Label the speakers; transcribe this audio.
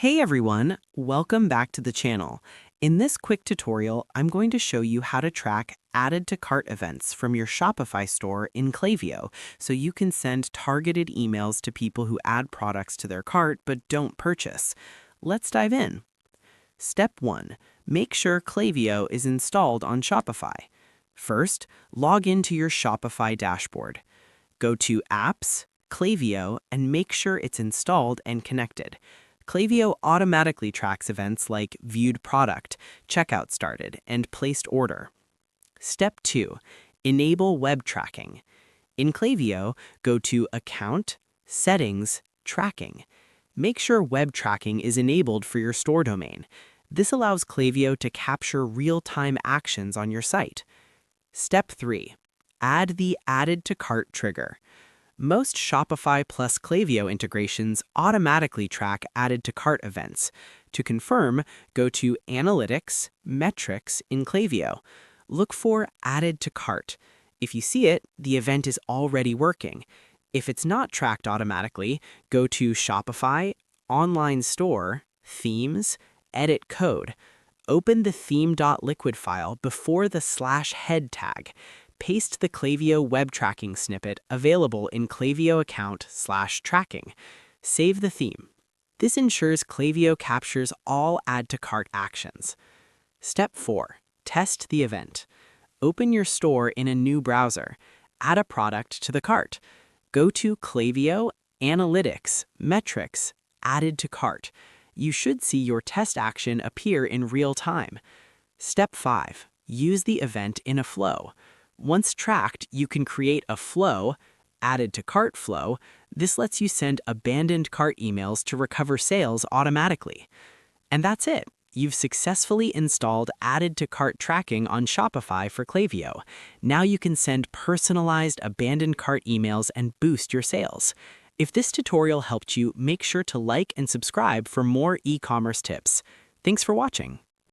Speaker 1: Hey everyone, welcome back to the channel. In this quick tutorial, I'm going to show you how to track added to cart events from your Shopify store in Klaviyo so you can send targeted emails to people who add products to their cart but don't purchase. Let's dive in. Step 1. Make sure Klaviyo is installed on Shopify. First, log into your Shopify dashboard. Go to Apps, Klaviyo, and make sure it's installed and connected. Klaviyo automatically tracks events like viewed product, checkout started, and placed order. Step 2. Enable web tracking. In Klaviyo, go to Account, Settings, Tracking. Make sure web tracking is enabled for your store domain. This allows Klaviyo to capture real-time actions on your site. Step 3. Add the Added to Cart trigger. Most Shopify plus Klaviyo integrations automatically track added to cart events. To confirm, go to Analytics, Metrics in Klaviyo. Look for Added to Cart. If you see it, the event is already working. If it's not tracked automatically, go to Shopify, Online Store, Themes, Edit Code. Open the theme.liquid file before the /head tag. Paste the Klaviyo web tracking snippet available in Klaviyo account/tracking. Save the theme. This ensures Klaviyo captures all add to cart actions. Step 4. Test the event. Open your store in a new browser. Add a product to the cart. Go to Klaviyo, Analytics, Metrics, Added to Cart. You should see your test action appear in real time. Step 5. Use the event in a flow. Once tracked, you can create a flow, Added to Cart flow. This lets you send abandoned cart emails to recover sales automatically. And that's it. You've successfully installed Added to Cart tracking on Shopify for Klaviyo. Now you can send personalized abandoned cart emails and boost your sales. If this tutorial helped you, make sure to like and subscribe for more e-commerce tips. Thanks for watching.